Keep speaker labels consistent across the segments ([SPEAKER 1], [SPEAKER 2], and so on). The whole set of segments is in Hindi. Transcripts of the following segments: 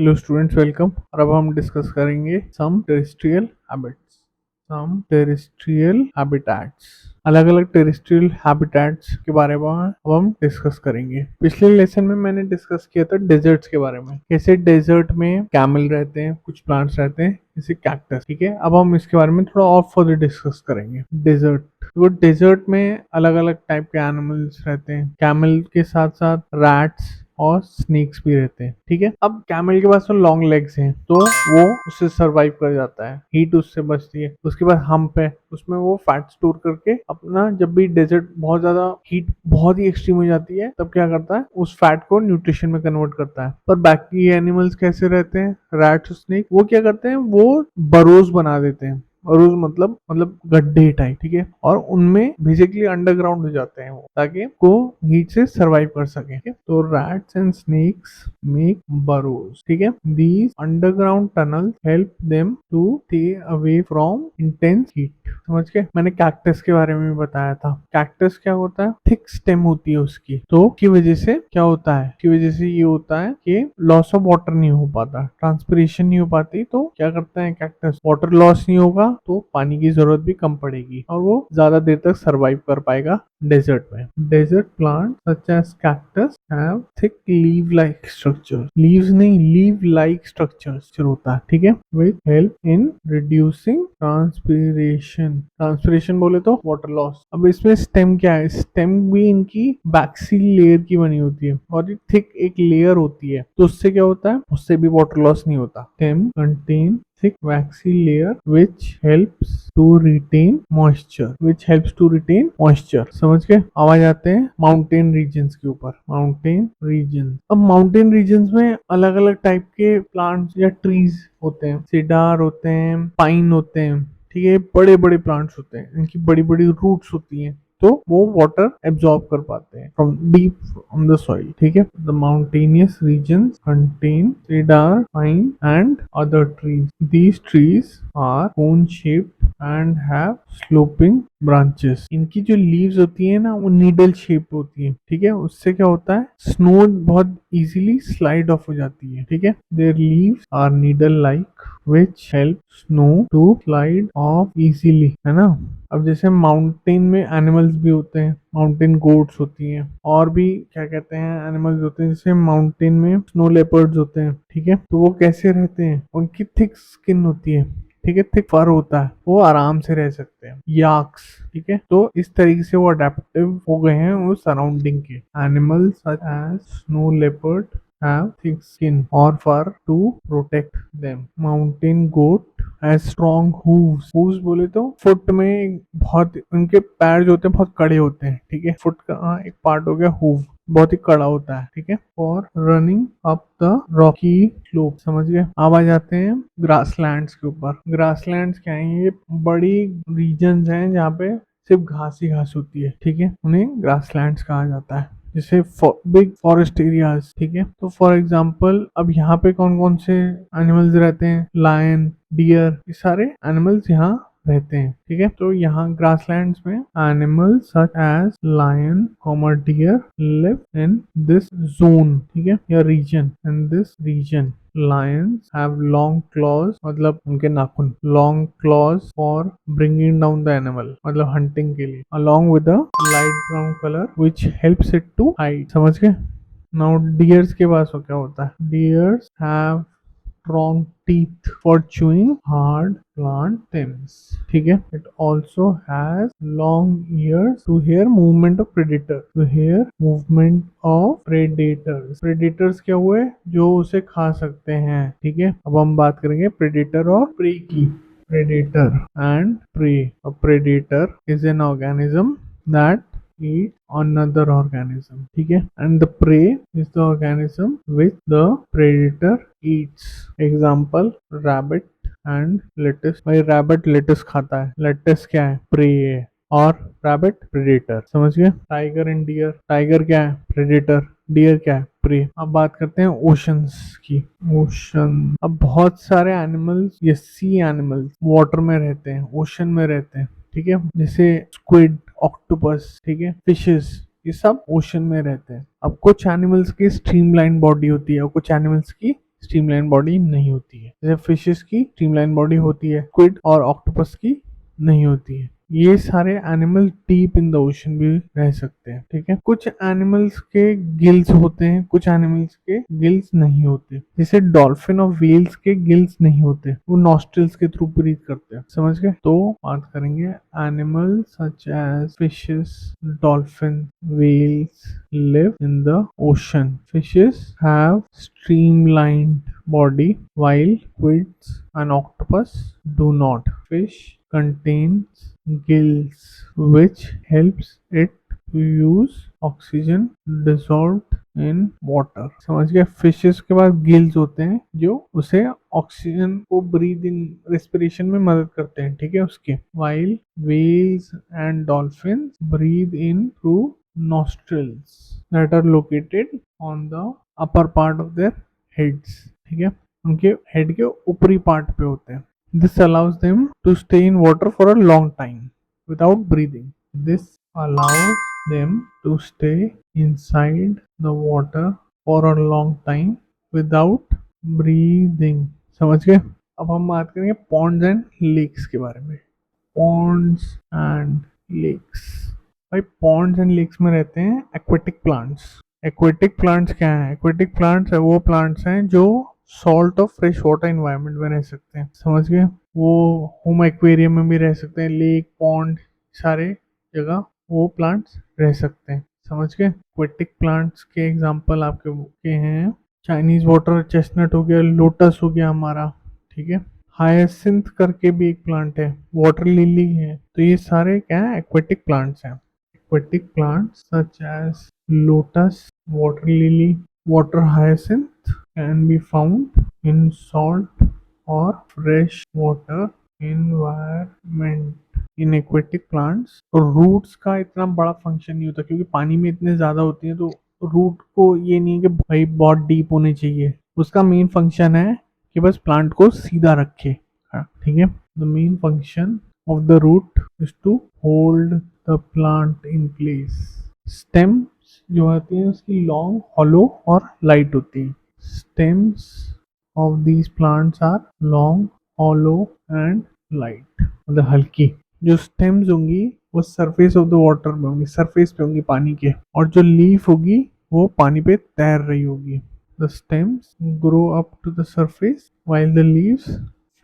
[SPEAKER 1] Hello students, welcome. और अब हम डिस्कस करेंगे सम टेरेस्ट्रियल हैबिटेट्स। अलग अलग टेरेस्ट्रियल हैबिटेट्स के बारे में अब हम डिस्कस करेंगे। पिछले लेसन में मैंने डिस्कस किया था डेजर्ट्स के बारे में, कैसे डेजर्ट में कैमल रहते हैं, कुछ प्लांट्स रहते हैं जैसे कैक्टस। ठीक है, अब हम इसके बारे में थोड़ा और फर्दर डिस्कस करेंगे। डेजर्ट, तो डेजर्ट में अलग अलग टाइप के एनिमल्स रहते हैं। कैमल के साथ साथ रैट्स और स्नेक्स भी रहते हैं। ठीक है, अब कैमल के पास तो लॉन्ग लेग्स हैं, तो वो उससे सरवाइव कर जाता है, हीट उससे बचती है। उसके बाद हम्प है, उसमें वो फैट स्टोर करके अपना, जब भी डेजर्ट बहुत ज्यादा हीट बहुत ही एक्सट्रीम हो जाती है, तब क्या करता है, उस फैट को न्यूट्रिशन में कन्वर्ट करता है। पर बाकी एनिमल्स कैसे रहते हैं, रैट्स, स्नेक, वो क्या करते हैं, वो बरोज बना देते हैं। बरोज मतलब गड्ढे टाइप। ठीक है, और उनमें बेसिकली अंडरग्राउंड हो जाते हैं वो, ताकि वो हीट से सरवाइव कर सके। ठीक है? तो rats and snacks make burrows। ठीक है, these underground tunnels help them to stay away from intense heat। समझ गए? मैंने कैक्टस के बारे में भी बताया था। कैक्टस क्या होता है, थिक स्टेम होती है उसकी, तो की वजह से क्या होता है, की वजह से ये होता है कि लॉस ऑफ वाटर नहीं हो पाता, ट्रांसपिरेशन नहीं हो पाती। तो क्या करता है कैक्टस, वाटर लॉस नहीं होगा तो पानी की जरूरत भी कम पड़ेगी और वो ज्यादा देर तक सरवाइव कर पाएगा डेजर्ट में। Desert plant such as cactus have thick leave like structure, leaves नहीं, लीव लाइक स्ट्रक्चर होता है। ठीक है, which help in reducing transpiration. Transpiration बोले तो वाटर लॉस। अब इसमें स्टेम क्या है, स्टेम भी इनकी वैक्सी लेयर की बनी होती है और थिक एक लेयर होती है, तो उससे क्या होता है, उससे भी वाटर लॉस नहीं होता। Stem contain thick waxy layer which helps to retain moisture। समझ गए? अब आ जाते हैं माउंटेन रीजन्स के ऊपर। माउंटेन रीजन, अब माउंटेन रीजन्स में अलग अलग टाइप के प्लांट्स या ट्रीज होते हैं। सीडार होते हैं, पाइन होते हैं। ठीक है, बड़े बड़े प्लांट्स होते हैं, इनकी बड़ी बड़ी रूट्स होती हैं, तो वो वाटर एब्जॉर्ब कर पाते हैं from deep from the soil. ठीक है, the mountainous regions contain cedar, pine and other trees। These trees are cone shaped and have sloping branches। इनकी जो लीव्स होती है ना, वो नीडल शेप होती है। ठीक है, उससे क्या होता है, स्नो बहुत इजीली स्लाइड ऑफ हो जाती है। ठीक है, their leaves are needle like which help snow to slide off easily। है ना? अब जैसे माउंटेन में एनिमल्स भी होते हैं, माउंटेन गोट्स होती हैं, और भी क्या कहते हैं एनिमल्स होते हैं, जैसे माउंटेन में स्नो लेपर्ड्स होते हैं। ठीक है, तो वो कैसे रहते हैं, उनकी थिक स्किन होती है। ठीक है, थिक फर होता है, वो आराम से रह सकते हैं। याक्स, ठीक है, तो इस तरीके से वो अडेप्टिव हो गए हैं उस सराउंडिंग के। Animals such as snow leopard have thick skin or fur to protect them। Mountain goat has strong hooves। hooves बोले तो फुट में बहुत, उनके पैर जो होते हैं बहुत कड़े होते हैं। ठीक है, फुट का एक पार्ट हो गया हूव, बहुत ही कड़ा होता है। ठीक है, for running up the Rocky slope. समझ गए? अब आ जाते हैं ग्रासलैंड्स के ऊपर। ग्रासलैंड्स क्या है, ये बड़ी रीजन्स हैं जहाँ पे सिर्फ घास ही घास होती है। ठीक है, उन्हें ग्रासलैंड्स कहा जाता है, जैसे बिग फॉरेस्ट एरियाज। ठीक है, तो फॉर एग्जांपल अब यहाँ पे कौन कौन से एनिमल्स रहते हैं, लायन, डियर, ये सारे एनिमल्स यहाँ रहते हैं। ठीक है, तो यहाँ ग्रासलैंड्स में animals such as lion, deer live in this zone. ठीक है, या region, in this region. Lions have long claws, मतलब उनके नाखून, long claws for bringing down the animal, मतलब hunting के लिए, along with a light brown color which helps it to hide। समझ गए? Now deers के पास क्या होता है, deers have strong teeth for chewing hard plant stems। ठीक है, it also has long ears to hear movement of predator, to hear movement of predators। predators क्या हुए, जो उसे खा सकते हैं। ठीक है, अब हम बात करेंगे predator और prey की। predator and prey। a predator is an organism that eat another organism। ठीक है, and the prey is the organism which the predator eats। Example rabbit and lettuce. भाई रैबिट लेटिस खाता है, लेटिस क्या है, प्रे है, और रैबिट प्रेडेटर। समझ गए? टाइगर एंड डियर, टाइगर क्या है, प्रेडेटर, डियर क्या है, प्रे। अब बात करते हैं ओशंस की। ओशन, अब बहुत सारे एनिमल्स, ये सी एनिमल्स वाटर में रहते हैं, ओशन में रहते हैं। ठीक है, जैसे स्क्विड, ऑक्टोपस, ठीक है, फिशेस, ये सब ओशन में रहते हैं। अब कुछ एनिमल्स की स्ट्रीमलाइन बॉडी होती है और कुछ एनिमल्स की स्ट्रीमलाइन बॉडी नहीं होती है। जैसे फिशेस की स्ट्रीमलाइन बॉडी होती है, स्क्विड और ऑक्टोपस की नहीं होती है। ये सारे animal deep in the ocean भी रह सकते हैं, ठीक है। कुछ एनिमल्स के गिल्स होते हैं, कुछ एनिमल्स के गिल्स नहीं होते। जैसे डॉल्फिन और व्हेल्स के गिल्स नहीं होते, वो नॉस्ट्रिल्स के थ्रू ब्रीथ करते हैं, समझ गए। तो बात करेंगे animal such as fishes, dolphin, whales live in the ocean. Fishes have streamlined body while squids and octopus do not. Fish contains gills which helps it to use oxygen dissolved in water. समझ गए। फिशेस के पास गिल्स होते हैं जो उसे ऑक्सीजन को ब्रीद इन रेस्पिरेशन में मदद करते हैं, ठीक है उसके। while whales and dolphins breathe in through nostrils that are located on the upper part of their heads, ठीक है, उनके हेड के ऊपरी पार्ट पे होते हैं। This allows them to stay in water for a long time without breathing. This allows them to stay inside the water for a long time without breathing. समझ गए। अब हम बात करेंगे पॉन्ड्स एंड लेक्स के बारे में। पॉन्ड्स एंड लेक्स, भाई पॉन्ड्स एंड लेक्स में रहते हैं एक्वेटिक प्लांट्स। एक्वेटिक प्लांट्स क्या है? एक्वेटिक प्लांट्स है वो प्लांट्स हैं जो सॉल्ट और फ्रेश वाटर एनवायरनमेंट में रह सकते हैं, समझ गए। वो होम एक्वेरियम में भी रह सकते हैं, लेक, पॉन्ड, सारे जगह वो प्लांट्स रह सकते हैं, समझ गए। एक्वेटिक प्लांट्स के एग्जांपल आपके हैं चाइनीज वाटर चेस्टनट हो गया, लोटस हो गया हमारा, ठीक है। हायासिंथ करके भी एक प्लांट है, वाटर लिली है। तो ये सारे क्या है? एक्वेटिक प्लांट्स हैं। Aquatic plants such as lotus, water lily, water hyacinth can be found in salt or fresh water environment. In aquatic plants तो रूट्स का इतना बड़ा फंक्शन नहीं होता क्योंकि पानी में इतने ज्यादा होती है, तो रूट को ये नहीं है कि भाई बहुत डीप होने चाहिए। उसका मेन फंक्शन है कि बस प्लांट को सीधा रखे, ठीक है। The main function of the root is to hold the plant in place. Stems जो होती हैं उसकी लॉन्ग, hollow और लाइट होती है। Stems of these plants are long, hollow and light, मतलब हल्की। जो स्टेम्स होंगी वो सरफेस ऑफ द वाटर में होंगी, सरफेस पे होंगी पानी के, और जो लीफ होगी वो पानी पे तैर रही होगी। The stems grow up to the surface while the leaves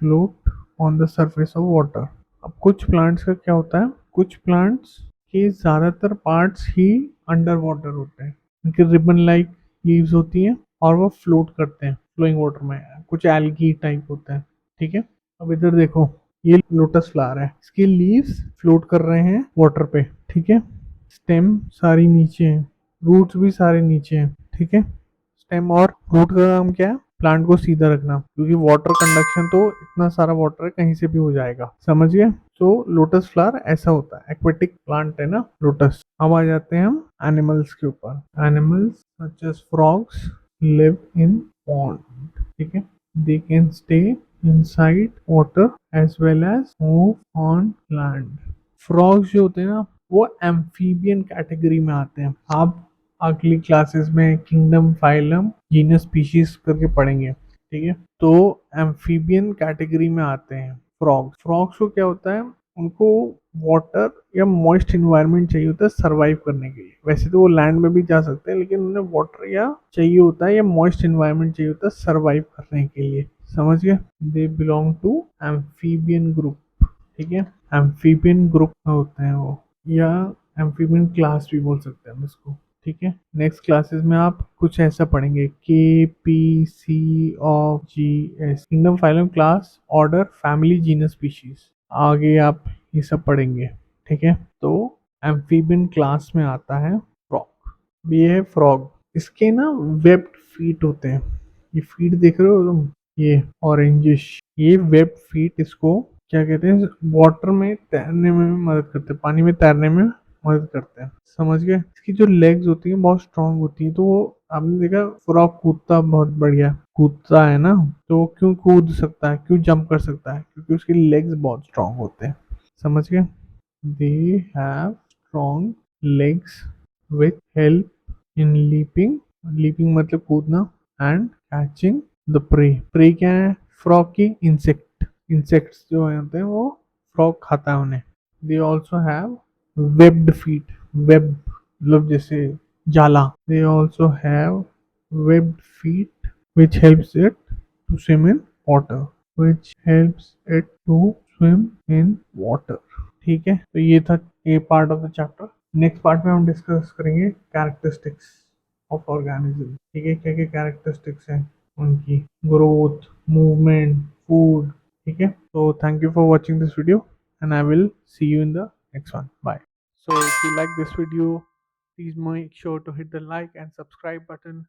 [SPEAKER 1] float on the surface of water. अब कुछ प्लांट्स का क्या होता है, कुछ प्लांट्स के ज्यादातर पार्ट्स ही अंडर वाटर होते हैं, उनके रिबन लाइक लीव्स होती हैं और वो फ्लोट करते हैं फ्लोइंग वाटर में, कुछ एल्गी टाइप होते हैं, ठीक है। अब इधर देखो, ये लोटस फ्लावर है, इसके लीव्स फ्लोट कर रहे हैं वाटर पे, ठीक है। स्टेम सारी नीचे है, रूट्स भी सारे नीचे हैं, ठीक है। स्टेम और रूट का काम क्या है? प्लांट को सीधा रखना, क्योंकि वाटर कंडक्शन तो इतना सारा वाटर है कहीं से भी हो जाएगा, समझ गए। तो लोटस फ्लावर ऐसा होता है, एक्वेटिक प्लांट है ना लोटस। अब आ जाते हैं हम एनिमल्स के ऊपर। Animals such as frogs live in pond, ठीक है। They can stay inside water as well as move on land. Frogs जो होते हैं ना वो एम्फीबियन कैटेगरी में आते हैं। आप अगली क्लासेस में किंगडम, फाइलम, जीनस, स्पीशीज करके पढ़ेंगे, ठीक है। तो एम्फीबियन कैटेगरी में आते हैं फ्रॉग्स। फ्रॉग्स को क्या होता है, उनको वाटर या मॉइस्ट इन्वायरमेंट चाहिए होता है सरवाइव करने के लिए। वैसे तो वो लैंड में भी जा सकते हैं, लेकिन उन्हें वाटर या चाहिए होता है या मॉइस्ट इन्वायरमेंट चाहिए होता है सरवाइव करने के लिए, समझ गए। They belong to amphibian group, ठीक है। एम्फीबियन ग्रुप में होते हैं वो, या एम्फीबियन क्लास भी बोल सकते हैं हम इसको, ठीक है। नेक्स्ट क्लासेस में आप कुछ ऐसा पढ़ेंगे, KPC of GS, kingdom, phylum, class, order, family, genus, species. आगे आप ये सब पढ़ेंगे, ठीक है। तो एम्फीबियन क्लास में आता है फ्रॉग। ये है फ्रॉग, इसके ना वेब्ड फीट होते हैं। ये फीट देख रहे हो तुम, ये ऑरेंजिश, ये वेब्ड फीट इसको क्या कहते हैं, वाटर में तैरने में मदद करते हैं, पानी में तैरने में मदद करते हैं, समझ गए। इसकी जो लेग्स होती हैं बहुत स्ट्रांग होती हैं, तो वो आपने देखा फ्रॉग कूदता बहुत बढ़िया कूदता है ना, तो वो क्यों कूद सकता है, क्यों जंप कर सकता है, क्योंकि उसके लेग्स बहुत स्ट्रांग होते हैं, समझ गए। They have strong legs with help in leaping, leaping मतलब कूदना, एंड कैचिंग द प्रे क्या है? फ्रॉग की इंसेक्ट, इंसेक्ट्स जो होते हैं वो फ्रॉग खाता है उन्हें। They also have webbed feet, web मतलब जैसे जाला। They also have webbed feet which helps it to swim in water, which helps it to swim in water. ठीक है, तो ये था ये part of the chapter. Next part में हम डिस्कस करेंगे कैरेक्टरिस्टिक्स ऑफ ऑर्गेनिज्म। ठीक है, क्या क्या कैरेक्टरिस्टिक्स हैं उनकी, ग्रोथ, मूवमेंट, फूड। ठीक है, तो thank you for watching this video and I will see you in the next one. Bye. So if you like this video, please make sure to hit the like and subscribe button